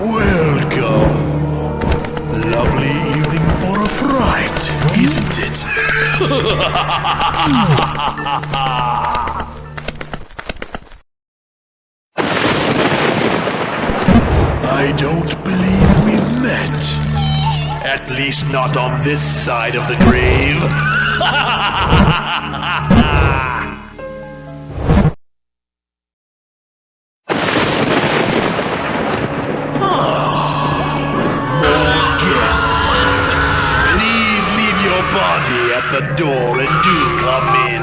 Welcome. Lovely evening for a fright, isn't it? I don't believe we've met. At least not on this side of the grave. Body at the door and do come in.